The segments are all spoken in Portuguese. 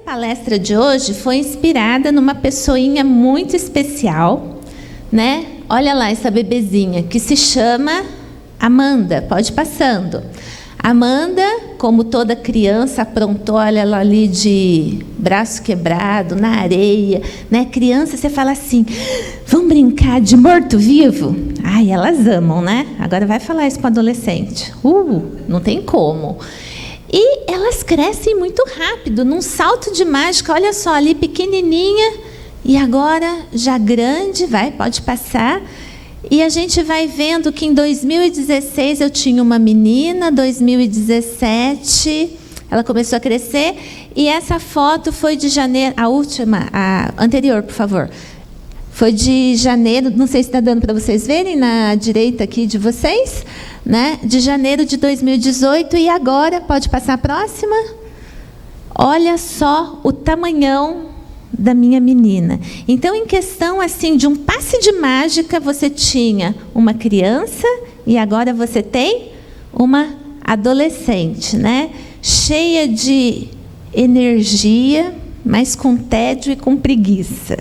palestra de hoje foi inspirada numa pessoinha muito especial, né? Olha lá essa bebezinha que se chama Amanda. Pode ir passando. Amanda, como toda criança, aprontou, olha ela ali de braço quebrado, na areia, né? Criança, você fala assim, vamos brincar de morto-vivo? Ai, elas amam, né? Agora vai falar isso para adolescente. Não tem como. E elas crescem muito rápido, num salto de mágica. Olha só, ali pequenininha e agora já grande, pode passar. E a gente vai vendo que em 2016 eu tinha uma menina, 2017 ela começou a crescer. E essa foto foi de janeiro, a última, a anterior, por favor. Foi de janeiro, não sei se está dando para vocês verem, na direita aqui de vocês, né? De janeiro de 2018, e agora, pode passar a próxima? Olha só o tamanhão da minha menina. Então, em questão assim de um passe de mágica, você tinha uma criança e agora você tem uma adolescente, né? Cheia de energia, mas com tédio e com preguiça.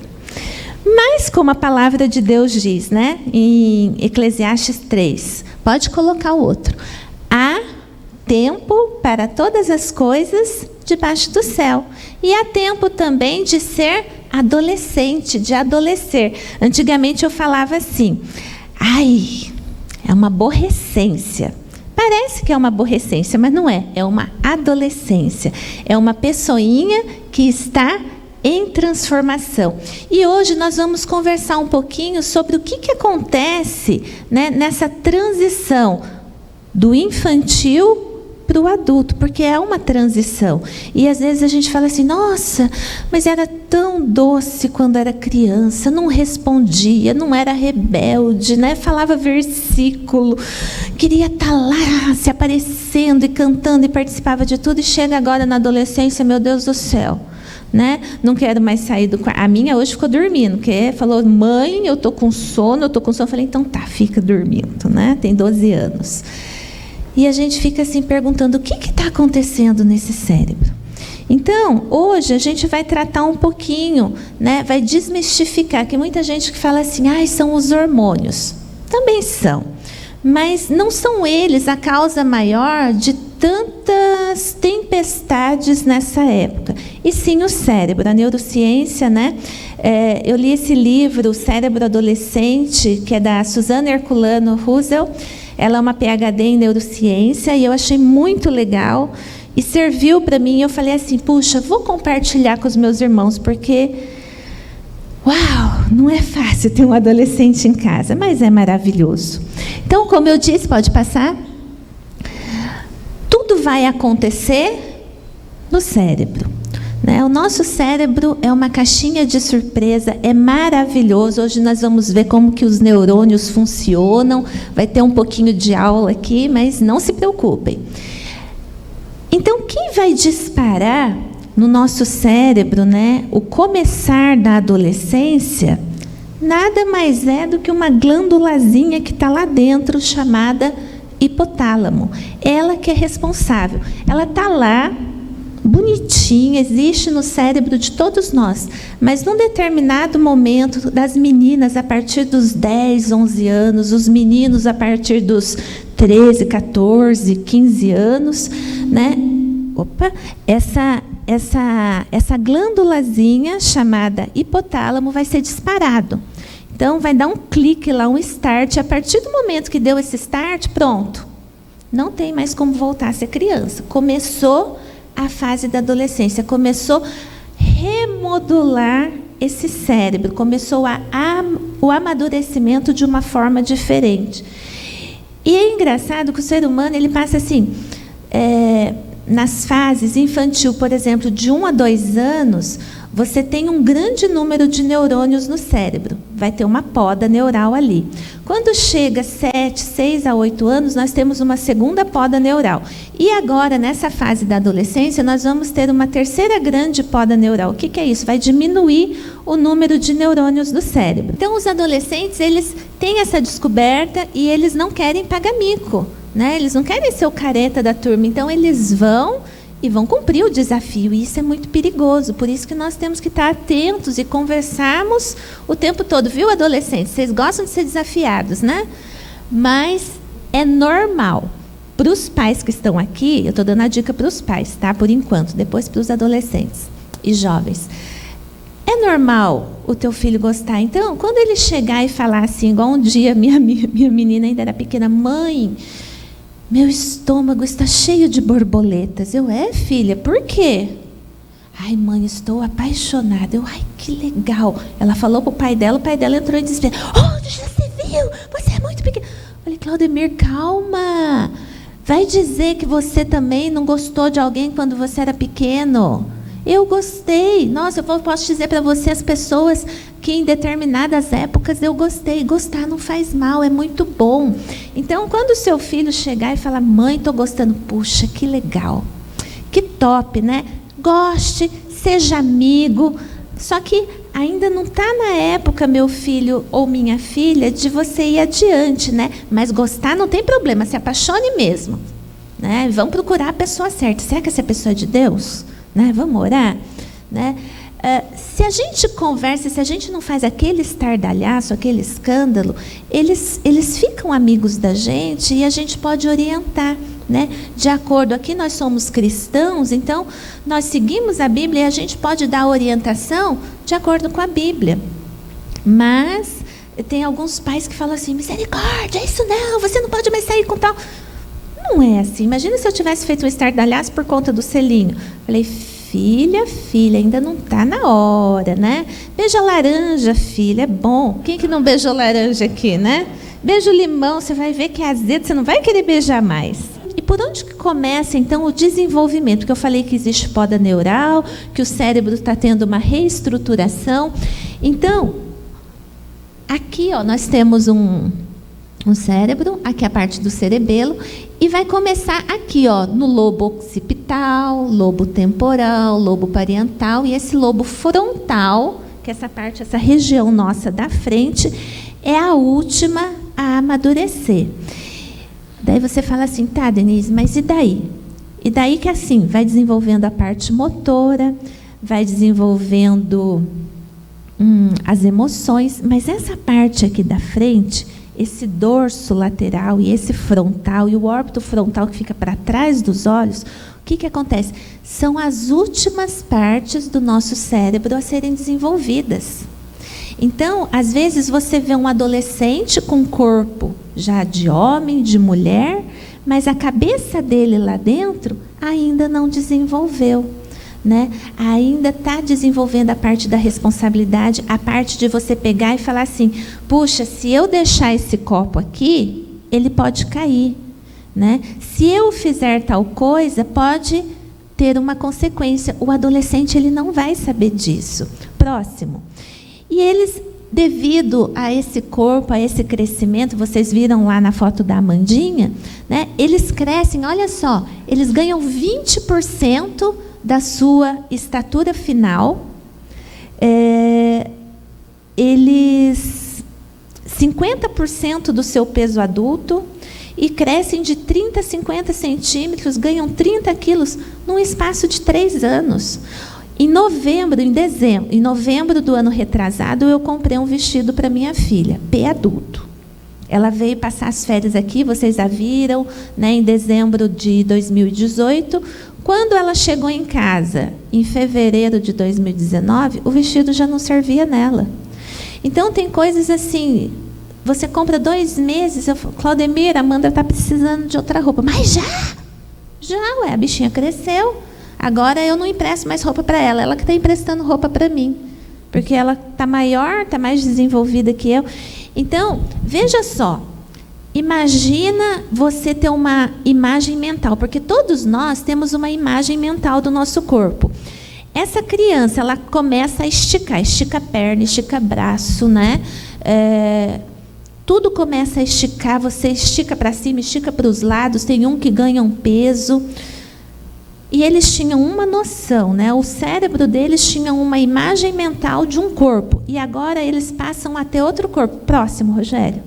Mas, como a palavra de Deus diz, né, em Eclesiastes 3, pode colocar o outro. Há tempo para todas as coisas debaixo do céu. E há tempo também de ser adolescente, de adolescer. Antigamente eu falava assim, é uma aborrecência. Parece que é uma aborrecência, mas não é. É uma adolescência. É uma pessoinha que está em transformação. E hoje nós vamos conversar um pouquinho sobre o que acontece, né, nessa transição do infantil para o adulto, porque é uma transição. E às vezes a gente fala assim, nossa, mas era tão doce quando era criança, não respondia, não era rebelde, né? Falava versículo, queria estar lá se aparecendo e cantando e participava de tudo, e chega agora na adolescência, meu Deus do céu. Né? Não quero mais sair do quarto. A minha hoje ficou dormindo, porque falou, mãe, eu estou com sono. Eu falei, então tá, fica dormindo, né? Tem 12 anos. E a gente fica assim perguntando, o que está acontecendo nesse cérebro? Então, hoje a gente vai tratar um pouquinho, né? Vai desmistificar, que muita gente que fala assim, são os hormônios. Também são. Mas não são eles a causa maior de tantas tempestades nessa época. E sim o cérebro, a neurociência, né? Eu li esse livro, O Cérebro Adolescente, que é da Susana Herculano Russell. Ela é uma PhD em neurociência e eu achei muito legal e serviu para mim. Eu falei assim, puxa, vou compartilhar com os meus irmãos, porque, uau, não é fácil ter um adolescente em casa, mas é maravilhoso. Então, como eu disse, pode passar? Tudo vai acontecer no cérebro. Né? O nosso cérebro é uma caixinha de surpresa, é maravilhoso. Hoje nós vamos ver como que os neurônios funcionam. Vai ter um pouquinho de aula aqui, mas não se preocupem. Então, quem vai disparar no nosso cérebro, né, o começar da adolescência, nada mais é do que uma glândulazinha que está lá dentro, chamada hipotálamo. Ela que é responsável. Ela está lá, bonitinha, existe no cérebro de todos nós. Mas num determinado momento, das meninas a partir dos 10, 11 anos, os meninos a partir dos 13, 14, 15 anos, né? Essa glândulazinha chamada hipotálamo vai ser disparado. Então, vai dar um clique lá, um start. A partir do momento que deu esse start, pronto. Não tem mais como voltar a ser criança. Começou a fase da adolescência. Começou a remodular esse cérebro. Começou o amadurecimento de uma forma diferente. E é engraçado que o ser humano ele passa assim... nas fases infantil, por exemplo, de 1 a 2 anos, você tem um grande número de neurônios no cérebro. Vai ter uma poda neural ali. Quando chega 7, 6 a 8 anos, nós temos uma segunda poda neural. E agora, nessa fase da adolescência, nós vamos ter uma terceira grande poda neural. O que é isso? Vai diminuir o número de neurônios do cérebro. Então, os adolescentes, eles têm essa descoberta e eles não querem pagar mico. Né? Eles não querem ser o careta da turma, então eles vão e vão cumprir o desafio. E isso é muito perigoso. Por isso que nós temos que estar atentos e conversarmos o tempo todo. Viu, adolescentes? Vocês gostam de ser desafiados, né? Mas é normal. Para os pais que estão aqui, eu estou dando a dica para os pais, tá? Por enquanto. Depois para os adolescentes e jovens. É normal o teu filho gostar. Então, quando ele chegar e falar assim, igual um dia minha menina ainda era pequena, mãe, meu estômago está cheio de borboletas. Eu, filha, por quê? Ai, mãe, estou apaixonada. Eu, ai, que legal. Ela falou para o pai dela entrou em desespero. Onde já se viu? Você é muito pequena. Eu falei, Claudemir, calma. Vai dizer que você também não gostou de alguém quando você era pequeno. Eu gostei. Nossa, eu posso dizer para você, as pessoas que em determinadas épocas eu gostei. Gostar não faz mal, é muito bom. Então, quando o seu filho chegar e falar, mãe, estou gostando, puxa, que legal, que top, né? Goste, seja amigo. Só que ainda não está na época, meu filho ou minha filha, de você ir adiante, né? Mas gostar não tem problema, se apaixone mesmo, né? Vamos procurar a pessoa certa. Será que essa pessoa é de Deus? Né? Vamos orar? Né? Se a gente conversa, se a gente não faz aquele estardalhaço, aquele escândalo, eles ficam amigos da gente e a gente pode orientar, né? De acordo, aqui nós somos cristãos, então nós seguimos a Bíblia e a gente pode dar orientação de acordo com a Bíblia. Mas tem alguns pais que falam assim, misericórdia, isso não, você não pode mais sair com tal... Não é assim. Imagina se eu tivesse feito um estardalhaço por conta do selinho. Falei, filha, ainda não está na hora, né? Beija laranja, filha, é bom. Quem que não beijou laranja aqui, né? Beija o limão, você vai ver que é azedo, você não vai querer beijar mais. E por onde que começa, então, o desenvolvimento? Porque eu falei que existe poda neural, que o cérebro está tendo uma reestruturação. Então, aqui, ó, nós temos um cérebro, aqui a parte do cerebelo, e vai começar aqui, ó, no lobo occipital, lobo temporal, lobo parietal, e esse lobo frontal, que é essa parte, essa região nossa da frente, é a última a amadurecer. Daí você fala assim, tá, Denise, mas e daí? E daí que assim, vai desenvolvendo a parte motora, vai desenvolvendo as emoções, mas essa parte aqui da frente, esse dorso lateral e esse frontal, e o órbito frontal que fica para trás dos olhos, o que acontece? São as últimas partes do nosso cérebro a serem desenvolvidas. Então, às vezes você vê um adolescente com corpo já de homem, de mulher, mas a cabeça dele lá dentro ainda não desenvolveu. Né? Ainda está desenvolvendo a parte da responsabilidade, a parte de você pegar e falar assim, puxa, se eu deixar esse copo aqui, ele pode cair, né? Se eu fizer tal coisa, pode ter uma consequência. O adolescente, ele não vai saber disso. Próximo. E eles, devido a esse corpo, a esse crescimento, vocês viram lá na foto da Amandinha, né? Eles crescem, olha só, eles ganham 20% da sua estatura final, eles 50% do seu peso adulto e crescem de 30 a 50 centímetros, ganham 30 quilos num espaço de 3 anos. Em novembro do ano retrasado, eu comprei um vestido para minha filha, P adulto. Ela veio passar as férias aqui, vocês a viram, né, em dezembro de 2018. Quando ela chegou em casa, em fevereiro de 2019, o vestido já não servia nela. Então, tem coisas assim, você compra 2 meses, eu falo, Claudemir, a Amanda está precisando de outra roupa. Mas já, a bichinha cresceu, agora eu não empresto mais roupa para ela que está emprestando roupa para mim, porque ela está maior, está mais desenvolvida que eu. Então, veja só, imagina você ter uma imagem mental, porque todos nós temos uma imagem mental do nosso corpo. Essa criança, ela começa a esticar, estica a perna, estica braço, né? Tudo começa a esticar, você estica para cima, estica para os lados, tem um que ganha um peso. E eles tinham uma noção, né? O cérebro deles tinha uma imagem mental de um corpo, e agora eles passam a ter outro corpo. Próximo, Rogério.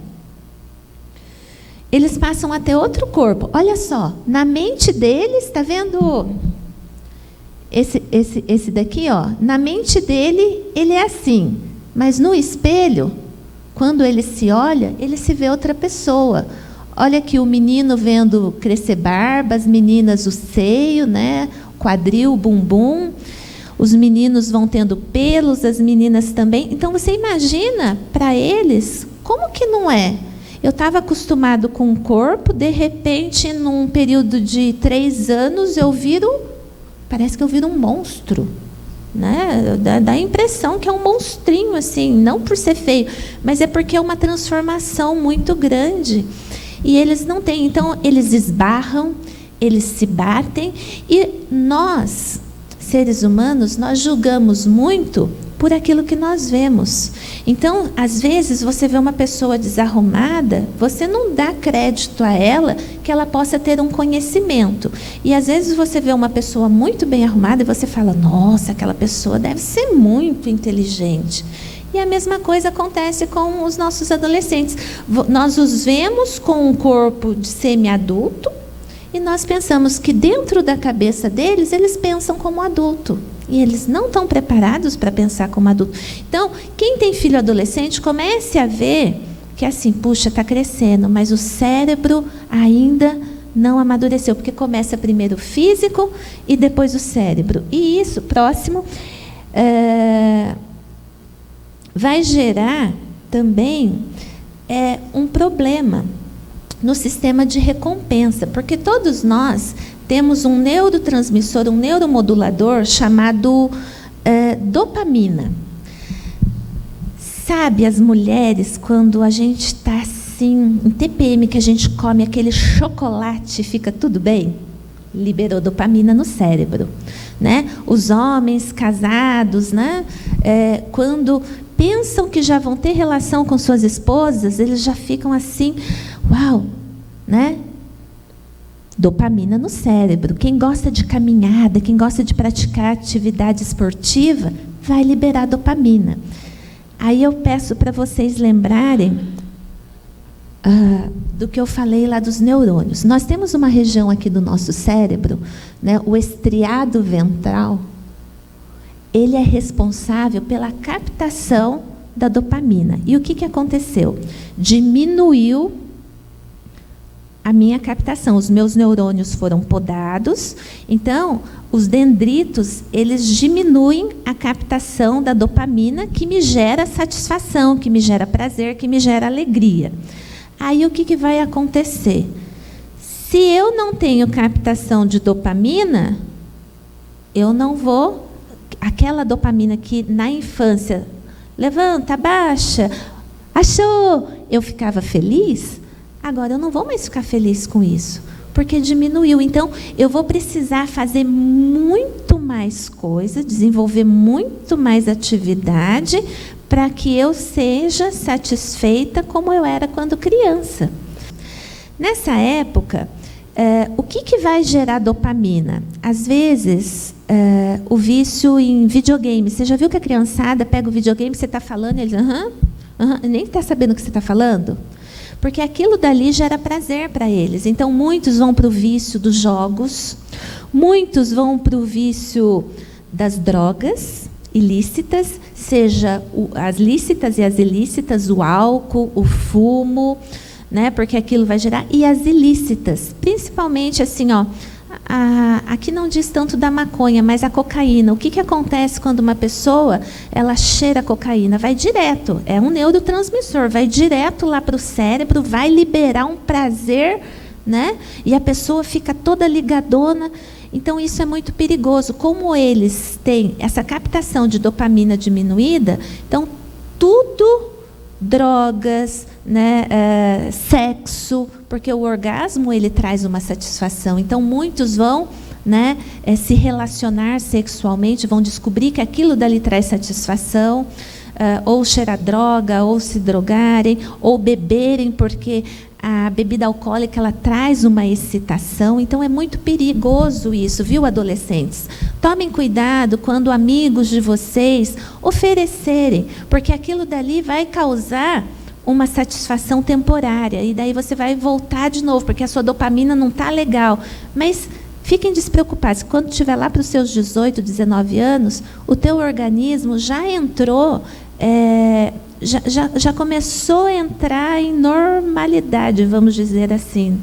Eles passam a ter outro corpo. Olha só, na mente deles, está vendo Esse daqui, ó, na mente dele, ele é assim. Mas no espelho, quando ele se olha, ele se vê outra pessoa. Olha aqui o menino vendo crescer barba, as meninas o seio, né? Quadril, bumbum. Os meninos vão tendo pelos, as meninas também. Então, você imagina, para eles, como que não é? Eu estava acostumado com um corpo, de repente, num período de 3 anos, parece que eu viro um monstro. Né? Dá a impressão que é um monstrinho, assim, não por ser feio, mas é porque é uma transformação muito grande. E eles não têm. Então, eles esbarram, eles se batem, e nós, seres humanos, nós julgamos muito por aquilo que nós vemos. Então, às vezes, você vê uma pessoa desarrumada, você não dá crédito a ela que ela possa ter um conhecimento. E, às vezes, você vê uma pessoa muito bem arrumada e você fala, nossa, aquela pessoa deve ser muito inteligente. E a mesma coisa acontece com os nossos adolescentes. Nós os vemos com um corpo de semi-adulto e nós pensamos que dentro da cabeça deles, eles pensam como adulto. E eles não estão preparados para pensar como adulto. Então, quem tem filho adolescente, comece a ver que assim, puxa, está crescendo, mas o cérebro ainda não amadureceu, porque começa primeiro o físico e depois o cérebro. E isso, próximo, vai gerar também um problema no sistema de recompensa, porque todos nós temos um neurotransmissor, um neuromodulador chamado dopamina. Sabe, as mulheres, quando a gente está assim, em TPM, que a gente come aquele chocolate, fica tudo bem? Liberou dopamina no cérebro. Né? Os homens casados, né? Quando pensam que já vão ter relação com suas esposas, eles já ficam assim, uau, né? Dopamina no cérebro. Quem gosta de caminhada, quem gosta de praticar atividade esportiva, vai liberar dopamina. Aí eu peço para vocês lembrarem do que eu falei lá dos neurônios. Nós temos uma região aqui do nosso cérebro, né, o estriado ventral, ele é responsável pela captação da dopamina. E o que aconteceu? Diminuiu a minha captação. Os meus neurônios foram podados, então os dendritos, eles diminuem a captação da dopamina, que me gera satisfação, que me gera prazer, que me gera alegria. Aí o que vai acontecer? Se eu não tenho captação de dopamina, eu não vou... Aquela dopamina que na infância, levanta, abaixa, achou, eu ficava feliz, agora eu não vou mais ficar feliz com isso, porque diminuiu. Então, eu vou precisar fazer muito mais coisa, desenvolver muito mais atividade, para que eu seja satisfeita como eu era quando criança. Nessa época, o que vai gerar dopamina? Às vezes, o vício em videogame. Você já viu que a criançada pega o videogame, você está falando, e eles nem está sabendo o que você está falando? Porque aquilo dali gera prazer para eles. Então, muitos vão para o vício dos jogos, muitos vão para o vício das drogas ilícitas, seja as lícitas e as ilícitas, o álcool, o fumo, né, porque aquilo vai gerar, e as ilícitas, principalmente assim, ó, aqui não diz tanto da maconha, mas a cocaína. O que acontece quando uma pessoa ela cheira cocaína? Vai direto, é um neurotransmissor, vai direto lá para o cérebro, vai liberar um prazer, né? E a pessoa fica toda ligadona. Então, isso é muito perigoso. Como eles têm essa captação de dopamina diminuída, então, tudo, drogas, né, sexo, porque o orgasmo ele traz uma satisfação. Então, muitos vão, né, se relacionar sexualmente, vão descobrir que aquilo dali traz satisfação, ou cheirar droga, ou se drogarem, ou beberem, porque a bebida alcoólica ela traz uma excitação. Então é muito perigoso isso, viu, adolescentes? Tomem cuidado quando amigos de vocês oferecerem, porque aquilo dali vai causar uma satisfação temporária, e daí você vai voltar de novo, porque a sua dopamina não está legal. Mas Fiquem despreocupados. Quando estiver lá para os seus 18, 19 anos, o teu organismo já entrou, já começou a entrar em normalidade, vamos dizer assim.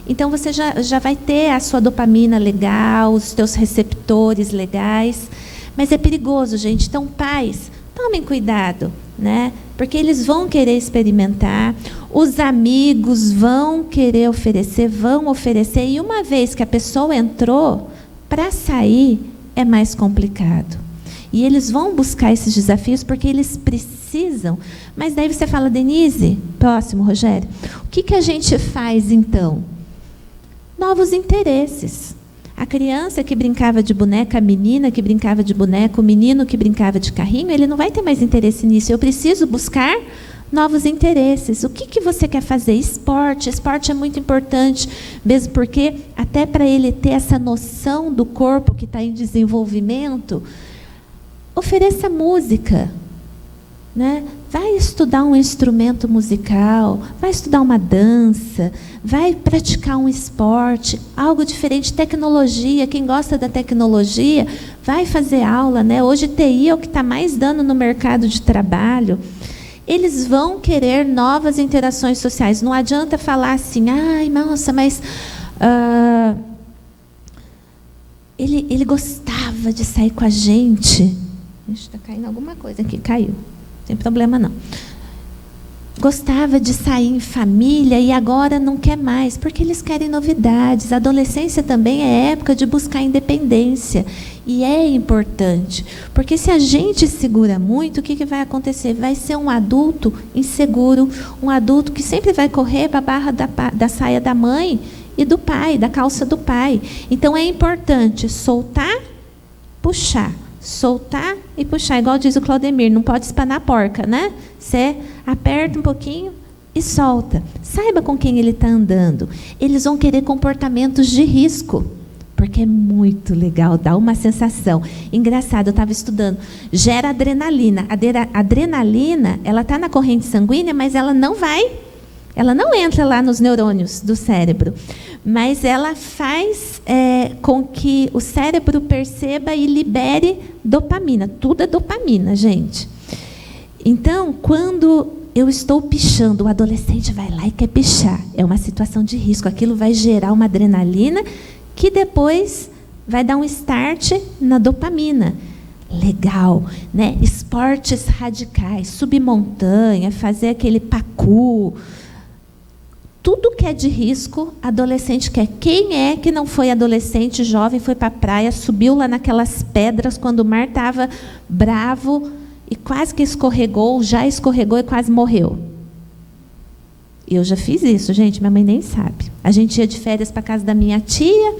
Então, você já vai ter a sua dopamina legal, os teus receptores legais. Mas é perigoso, gente. Então, pais, tomem cuidado, né? Porque eles vão querer experimentar, os amigos vão querer oferecer, e uma vez que a pessoa entrou, para sair é mais complicado. E eles vão buscar esses desafios porque eles precisam. Mas daí você fala, Denise, próximo, Rogério, o que a gente faz então? Novos interesses. A criança que brincava de boneca, a menina que brincava de boneca, o menino que brincava de carrinho, ele não vai ter mais interesse nisso. Eu preciso buscar novos interesses. O que você quer fazer? Esporte. Esporte é muito importante, mesmo porque, até para ele ter essa noção do corpo que está em desenvolvimento, ofereça música, né? Vai estudar um instrumento musical, vai estudar uma dança, vai praticar um esporte, algo diferente, tecnologia. Quem gosta da tecnologia, vai fazer aula, né? Hoje TI é o que está mais dando no mercado de trabalho. Eles vão querer novas interações sociais. Não adianta falar assim, ai, nossa, mas ele gostava de sair com a gente. Está caindo alguma coisa aqui, caiu. Não tem problema não. Gostava de sair em família e agora não quer mais, porque eles querem novidades. A adolescência também é época de buscar independência. E é importante, porque se a gente segura muito, o que vai acontecer? Vai ser um adulto inseguro, um adulto que sempre vai correr para a barra da saia da mãe e do pai, da calça do pai. Então é importante soltar, puxar. Soltar e puxar, igual diz o Claudemir, não pode espanar a porca, né? Você aperta um pouquinho e solta. Saiba com quem ele está andando. Eles vão querer comportamentos de risco, porque é muito legal, dá uma sensação. Engraçado, eu estava estudando, gera adrenalina. A adrenalina, ela está na corrente sanguínea, mas ela não entra lá nos neurônios do cérebro, mas ela faz com que o cérebro perceba e libere dopamina. Tudo é dopamina, gente. Então, quando eu estou pichando, o adolescente vai lá e quer pichar. É uma situação de risco. Aquilo vai gerar uma adrenalina que depois vai dar um start na dopamina. Legal, né? Esportes radicais, subir montanha, fazer aquele parkour. Tudo que é de risco, adolescente quer. Quem é que não foi adolescente, jovem, foi para a praia, subiu lá naquelas pedras quando o mar estava bravo e quase que escorregou, já escorregou e quase morreu? Eu já fiz isso, gente, minha mãe nem sabe. A gente ia de férias para a casa da minha tia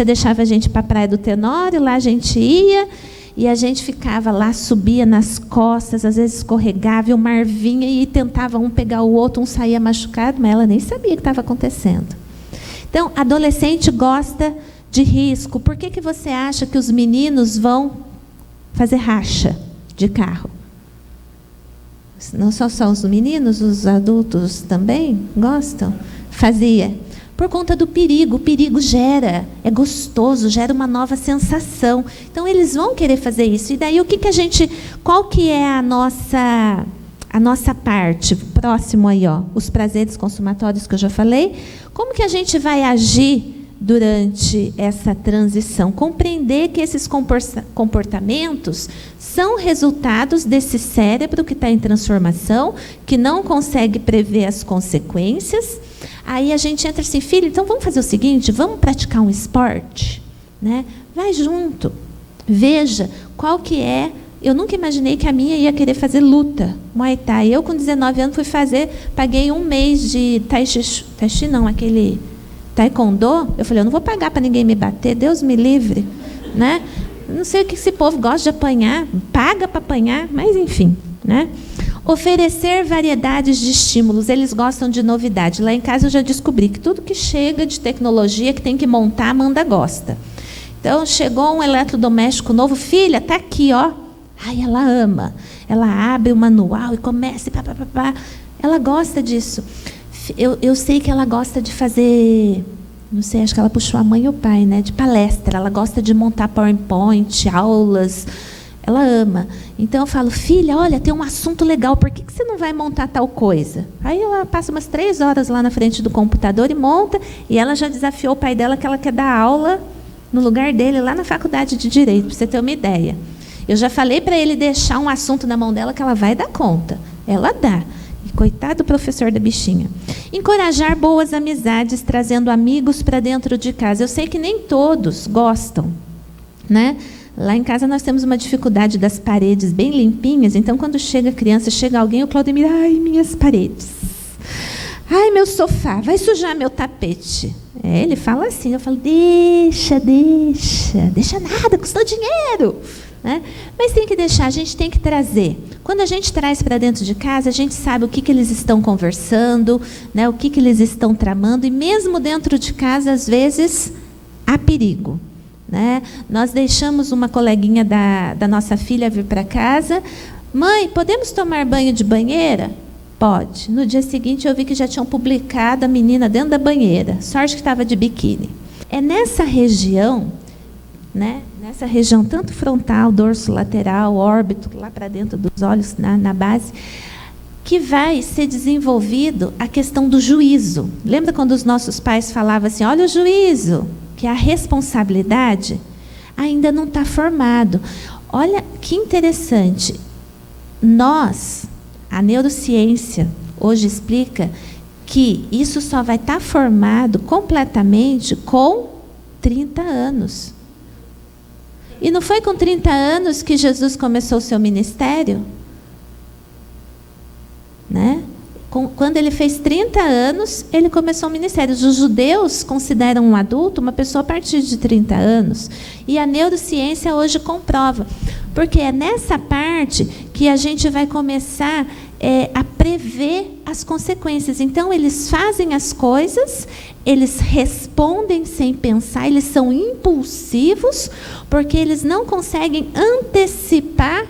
deixava a gente para a praia do Tenório, lá a gente ia, e a gente ficava lá, subia nas costas, às vezes escorregava, e o mar vinha e tentava um pegar o outro, um saía machucado, mas ela nem sabia o que estava acontecendo. Então, adolescente gosta de risco. Por que você acha que os meninos vão fazer racha de carro? Não só são os meninos, os adultos também gostam? Fazia. Por conta do perigo. O perigo é gostoso, gera uma nova sensação. Então, eles vão querer fazer isso. E daí, qual que é a nossa parte? Próximo aí, ó, os prazeres consumatórios que eu já falei. Como que a gente vai agir durante essa transição? Compreender que esses comportamentos são resultados desse cérebro que está em transformação, que não consegue prever as consequências. Aí a gente entra assim, filho, então vamos fazer o seguinte, vamos praticar um esporte, né? Vai junto, veja qual que é. Eu nunca imaginei que a minha ia querer fazer luta, Muay Thai. Eu, com 19 anos, fui fazer, paguei um mês de aquele taekwondo. Eu falei, eu não vou pagar para ninguém me bater, Deus me livre, né? Não sei o que esse povo gosta de apanhar, paga para apanhar, mas enfim, né? Oferecer variedades de estímulos, eles gostam de novidade. Lá em casa eu já descobri que tudo que chega de tecnologia, que tem que montar, Amanda gosta. Então, chegou um eletrodoméstico novo, filha, está aqui, ó. Ai, ela ama. Ela abre o manual e começa, Ela gosta disso. Eu sei que ela gosta de fazer não sei, acho que ela puxou a mãe e o pai, né, de palestra. Ela gosta de montar PowerPoint, aulas, ela ama. Então eu falo, filha, olha, tem um assunto legal, por que você não vai montar tal coisa? Aí ela passa umas 3 horas lá na frente do computador e monta, e ela já desafiou o pai dela que ela quer dar aula no lugar dele, lá na faculdade de Direito, para você ter uma ideia. Eu já falei para ele deixar um assunto na mão dela que ela vai dar conta. Ela dá. E coitado do professor da bichinha. Encorajar boas amizades, trazendo amigos para dentro de casa. Eu sei que nem todos gostam, né? Lá em casa nós temos uma dificuldade das paredes bem limpinhas, então quando chega criança, chega alguém, o Claudemir, ai, minhas paredes. Ai, meu sofá, vai sujar meu tapete. Ele fala assim, eu falo, deixa nada, custou dinheiro. Né? Mas tem que deixar, a gente tem que trazer. Quando a gente traz para dentro de casa, a gente sabe o que eles estão conversando, né? O que eles estão tramando, e mesmo dentro de casa, às vezes, há perigo. Né? Nós deixamos uma coleguinha da nossa filha vir para casa. Mãe, podemos tomar banho de banheira? Pode. No dia seguinte, eu vi que já tinham publicado a menina dentro da banheira. Sorte que estava de biquíni. É nessa região, né? Nessa região, tanto frontal, dorso lateral, órbito, lá para dentro dos olhos, na base, que vai ser desenvolvido a questão do juízo. Lembra quando os nossos pais falavam assim, olha o juízo, que a responsabilidade ainda não está formado. Olha que interessante. Nós, a neurociência, hoje explica que isso só vai estar formado completamente com 30 anos. E não foi com 30 anos que Jesus começou o seu ministério? Né? Quando ele fez 30 anos, ele começou o ministério. Os judeus consideram um adulto uma pessoa a partir de 30 anos. E a neurociência hoje comprova. Porque é nessa parte que a gente vai começar a prever as consequências. Então, eles fazem as coisas, eles respondem sem pensar, eles são impulsivos, porque eles não conseguem antecipar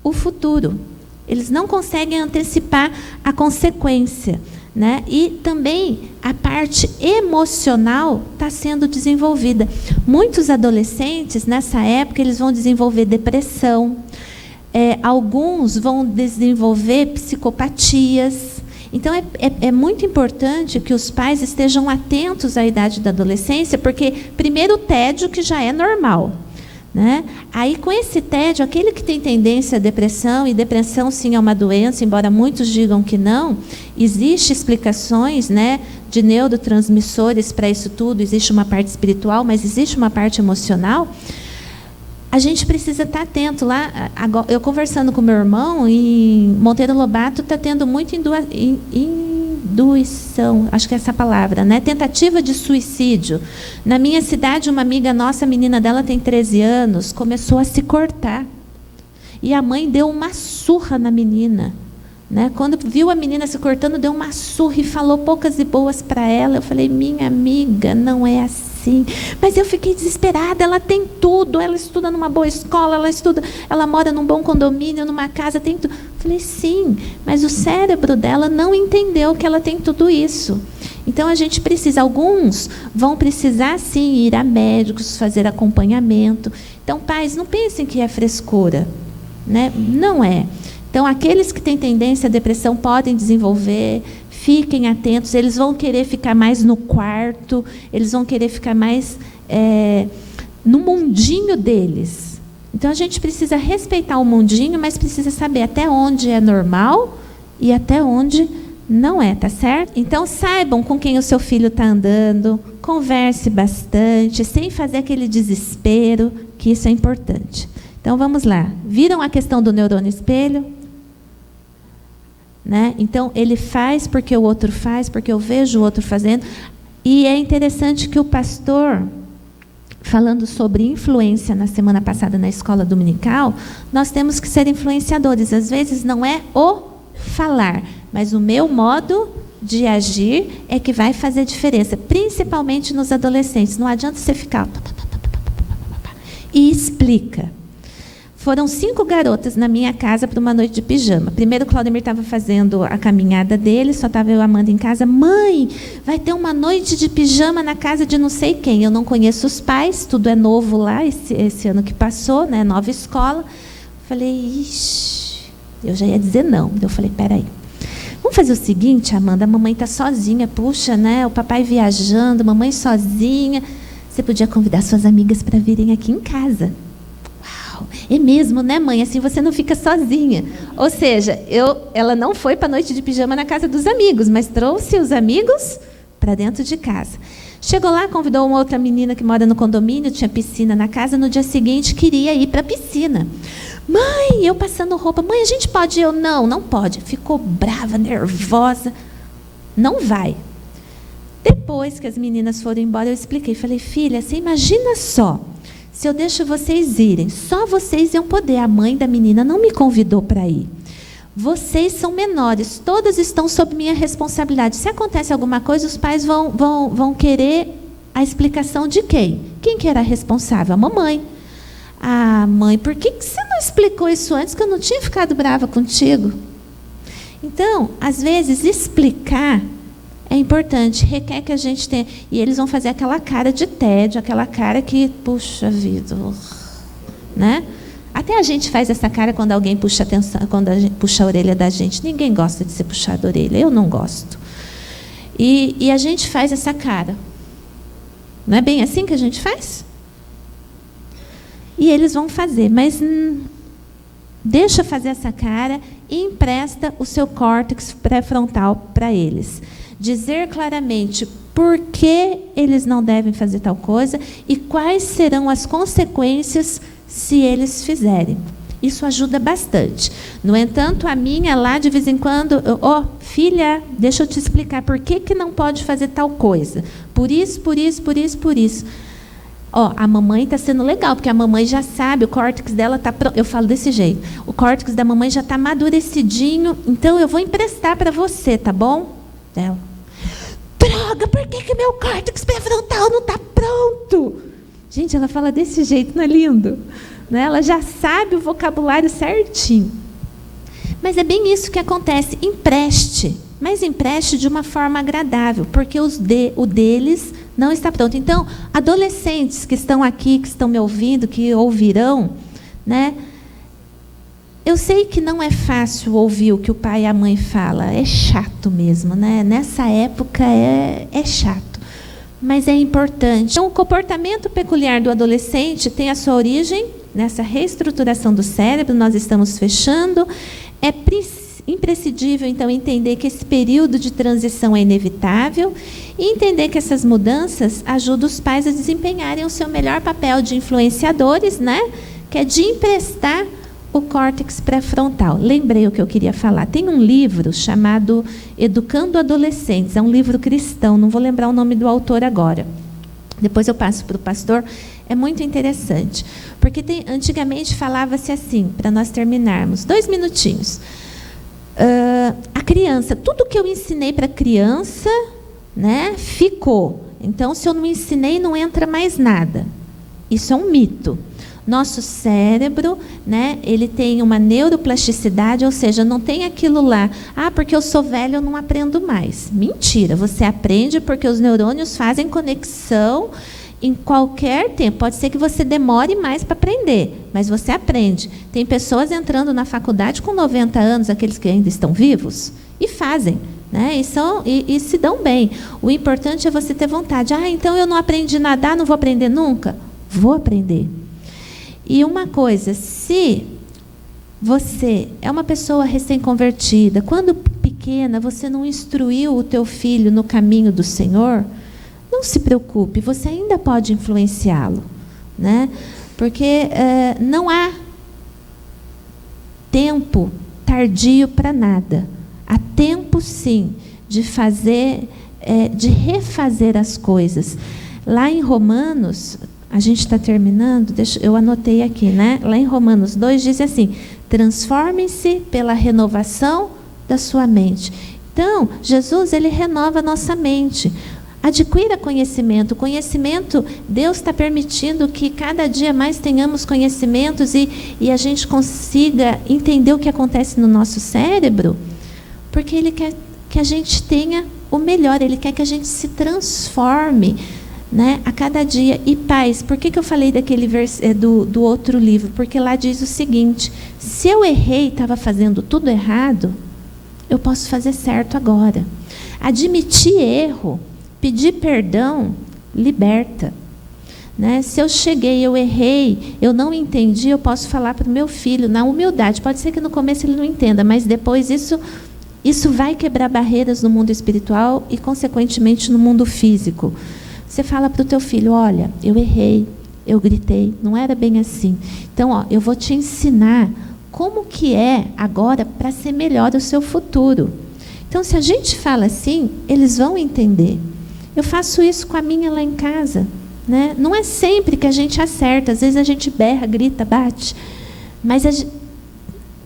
o futuro. Eles não conseguem antecipar a consequência. Né? E também a parte emocional está sendo desenvolvida. Muitos adolescentes, nessa época, eles vão desenvolver depressão. Alguns vão desenvolver psicopatias. Então, é muito importante que os pais estejam atentos à idade da adolescência, porque, primeiro, o tédio, que já é normal. Né? Aí, com esse tédio, aquele que tem tendência à depressão, e depressão sim é uma doença, embora muitos digam que não, existem explicações, né, de neurotransmissores para isso tudo, existe uma parte espiritual, mas existe uma parte emocional. A gente precisa estar atento lá. Eu conversando com meu irmão, em Monteiro Lobato está tendo muita induição, acho que é essa palavra, né? Tentativa de suicídio. Na minha cidade, uma amiga nossa, a menina dela tem 13 anos, começou a se cortar. E a mãe deu uma surra na menina. Né? Quando viu a menina se cortando, deu uma surra e falou poucas e boas para ela. Eu falei, minha amiga, não é assim. Mas eu fiquei desesperada, ela tem tudo, ela estuda numa boa escola, ela mora num bom condomínio, numa casa, tem tudo. Eu falei, sim, mas o cérebro dela não entendeu que ela tem tudo isso. Então a gente precisa, alguns vão precisar sim ir a médicos, fazer acompanhamento. Então, pais, não pensem que é frescura, né? Não é. Então, aqueles que têm tendência à depressão podem desenvolver, fiquem atentos, eles vão querer ficar mais no quarto, eles vão querer ficar mais no mundinho deles. Então, a gente precisa respeitar o mundinho, mas precisa saber até onde é normal e até onde não é, tá certo? Então, saibam com quem o seu filho está andando, converse bastante, sem fazer aquele desespero, que isso é importante. Então, vamos lá. Viram a questão do neurônio espelho? Né? Então, ele faz porque o outro faz, porque eu vejo o outro fazendo. E é interessante que o pastor, falando sobre influência na semana passada na escola dominical, nós temos que ser influenciadores. Às vezes não é o falar, mas o meu modo de agir é que vai fazer diferença, principalmente nos adolescentes. Não adianta você ficar... E explica. Foram 5 garotas na minha casa para uma noite de pijama. Primeiro o Claudemir estava fazendo a caminhada dele, só estava eu e a Amanda em casa. Mãe, vai ter uma noite de pijama na casa de não sei quem. Eu não conheço os pais, tudo é novo lá, esse ano que passou, né, nova escola. Falei, ixi, eu já ia dizer não. Eu falei, peraí. Vamos fazer o seguinte, Amanda, a mamãe está sozinha, puxa, né? O papai viajando, mamãe sozinha. Você podia convidar suas amigas para virem aqui em casa. Uau, é mesmo, né, mãe? Assim você não fica sozinha. Ou seja, ela não foi para a noite de pijama na casa dos amigos, mas trouxe os amigos para dentro de casa. Chegou lá, convidou uma outra menina que mora no condomínio, tinha piscina na casa, no dia seguinte queria ir para a piscina. Mãe, eu passando roupa. Mãe, a gente pode ir? Eu, não pode. Ficou brava, nervosa. Não vai. Depois que as meninas foram embora, eu expliquei. Falei, filha, você imagina só, se eu deixo vocês irem, só vocês iam poder. A mãe da menina não me convidou para ir. Vocês são menores, todas estão sob minha responsabilidade. Se acontece alguma coisa, os pais vão querer a explicação de quem? Quem que era responsável? A mamãe. Ah, mãe, por que você não explicou isso antes, que eu não tinha ficado brava contigo? Então, às vezes, explicar é importante, requer que a gente tenha. E eles vão fazer aquela cara de tédio, aquela cara que, puxa vida, né? Até a gente faz essa cara quando alguém puxa atenção, quando a gente puxa a orelha da gente. Ninguém gosta de ser puxado a orelha, eu não gosto. E a gente faz essa cara. Não é bem assim que a gente faz? E eles vão fazer, mas deixa fazer essa cara e empresta o seu córtex pré-frontal para eles. Dizer claramente por que eles não devem fazer tal coisa e quais serão as consequências se eles fizerem. Isso ajuda bastante. No entanto, a minha lá, de vez em quando, filha, deixa eu te explicar por que não pode fazer tal coisa. Por isso, por isso, por isso, por isso. A mamãe está sendo legal, porque a mamãe já sabe, o córtex dela está pronto. Eu falo desse jeito. O córtex da mamãe já está amadurecidinho, então eu vou emprestar para você, tá bom? Ela, droga, por que meu córtex pré-frontal não está pronto? Gente, ela fala desse jeito, não é lindo? Né? Ela já sabe o vocabulário certinho. Mas é bem isso que acontece. Empreste, mas empreste de uma forma agradável, porque o deles não está pronto. Então, adolescentes que estão aqui, que estão me ouvindo, que ouvirão, né? Eu sei que não é fácil ouvir o que o pai e a mãe falam. É chato mesmo, né? Nessa época é chato. Mas é importante. Então, o comportamento peculiar do adolescente tem a sua origem nessa reestruturação do cérebro. Nós estamos fechando. É imprescindível, então, entender que esse período de transição é inevitável e entender que essas mudanças ajudam os pais a desempenharem o seu melhor papel de influenciadores, né? Que é de emprestar o córtex pré-frontal. Lembrei o que eu queria falar. Tem um livro chamado Educando Adolescentes. É um livro cristão, não vou lembrar o nome do autor agora. Depois eu passo para o pastor. É muito interessante. Porque antigamente falava-se assim, para nós terminarmos, 2 minutinhos. A criança, tudo que eu ensinei para a criança, né, ficou. Então, se eu não ensinei, não entra mais nada. Isso é um mito. Nosso cérebro, né, ele tem uma neuroplasticidade, ou seja, não tem aquilo lá, porque eu sou velho, eu não aprendo mais. Mentira, você aprende porque os neurônios fazem conexão em qualquer tempo. Pode ser que você demore mais para aprender, mas você aprende. Tem pessoas entrando na faculdade com 90 anos, aqueles que ainda estão vivos, e fazem, né? E se dão bem. O importante é você ter vontade. Então eu não aprendi a nadar, não vou aprender nunca? Vou aprender. E uma coisa, se você é uma pessoa recém-convertida, quando pequena você não instruiu o teu filho no caminho do Senhor, não se preocupe, você ainda pode influenciá-lo, né? Porque não há tempo tardio para nada. Há tempo, sim, de refazer as coisas. Lá em Romanos, a gente está terminando, eu anotei aqui, né? Lá em Romanos 2 diz assim: transformem-se pela renovação da sua mente. Então, Jesus, ele renova a nossa mente. Adquira conhecimento. Conhecimento, Deus está permitindo que cada dia mais tenhamos conhecimentos e a gente consiga entender o que acontece no nosso cérebro, porque Ele quer que a gente tenha o melhor, Ele quer que a gente se transforme, né, a cada dia. E paz, por que eu falei daquele do outro livro? Porque lá diz o seguinte: se eu errei, estava fazendo tudo errado, eu posso fazer certo agora. Admitir erro, pedir perdão, liberta. Né? Se eu cheguei, eu errei, eu não entendi, eu posso falar para o meu filho, na humildade. Pode ser que no começo ele não entenda, mas depois isso vai quebrar barreiras no mundo espiritual e, consequentemente, no mundo físico. Você fala para o teu filho: olha, eu errei, eu gritei, não era bem assim. Então, eu vou te ensinar como que é agora para ser melhor o seu futuro. Então, se a gente fala assim, eles vão entender. Eu faço isso com a minha lá em casa. Né? Não é sempre que a gente acerta, às vezes a gente berra, grita, bate. Mas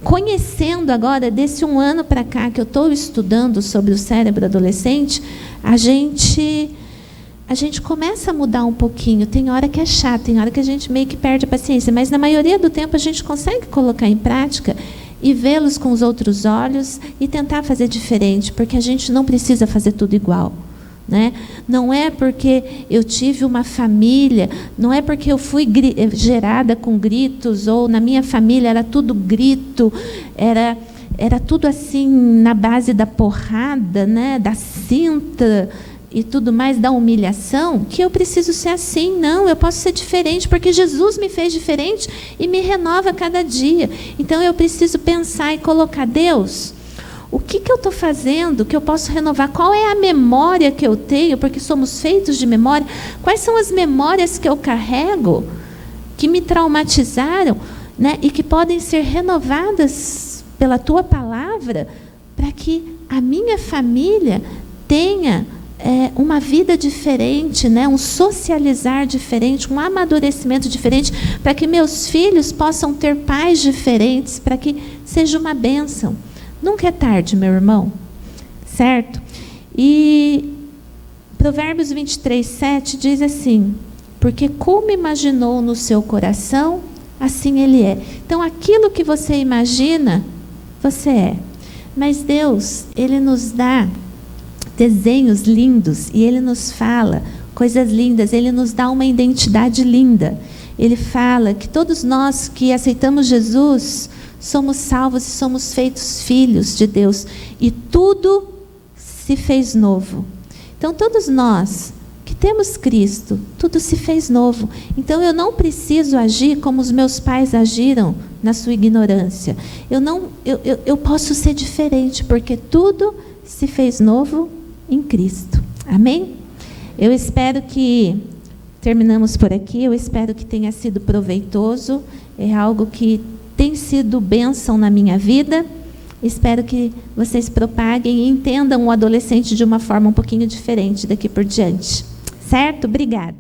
conhecendo agora, desse 1 ano para cá, que eu estou estudando sobre o cérebro adolescente, a gente começa a mudar um pouquinho. Tem hora que é chato, tem hora que a gente meio que perde a paciência, mas na maioria do tempo a gente consegue colocar em prática e vê-los com os outros olhos e tentar fazer diferente, porque a gente não precisa fazer tudo igual. Né? Não é porque eu tive uma família, não é porque eu fui gerada com gritos, ou na minha família era tudo grito, era tudo assim na base da porrada, né? Da cinta e tudo mais, da humilhação, que eu preciso ser assim. Não, eu posso ser diferente, porque Jesus me fez diferente e me renova a cada dia. Então eu preciso pensar e colocar: Deus, o que eu estou fazendo que eu posso renovar? Qual é a memória que eu tenho? Porque somos feitos de memória. Quais são as memórias que eu carrego, que me traumatizaram, né? E que podem ser renovadas pela Tua palavra, para que a minha família tenha uma vida diferente, né? Um socializar diferente, um amadurecimento diferente, para que meus filhos possam ter pais diferentes, para que seja uma bênção. Nunca é tarde, meu irmão, certo? E Provérbios 23:7 diz assim: porque como imaginou no seu coração, assim ele é. Então, aquilo que você imagina, você é. Mas Deus, Ele nos dá desenhos lindos, e Ele nos fala coisas lindas, Ele nos dá uma identidade linda. Ele fala que todos nós que aceitamos Jesus somos salvos e somos feitos filhos de Deus. E tudo se fez novo. Então, todos nós que temos Cristo, tudo se fez novo. Então, eu não preciso agir como os meus pais agiram na sua ignorância. Eu posso ser diferente, porque tudo se fez novo em Cristo. Amém? Eu espero que terminamos por aqui. Eu espero que tenha sido proveitoso. É algo que tem sido bênção na minha vida. Espero que vocês propaguem e entendam o adolescente de uma forma um pouquinho diferente daqui por diante. Certo? Obrigada.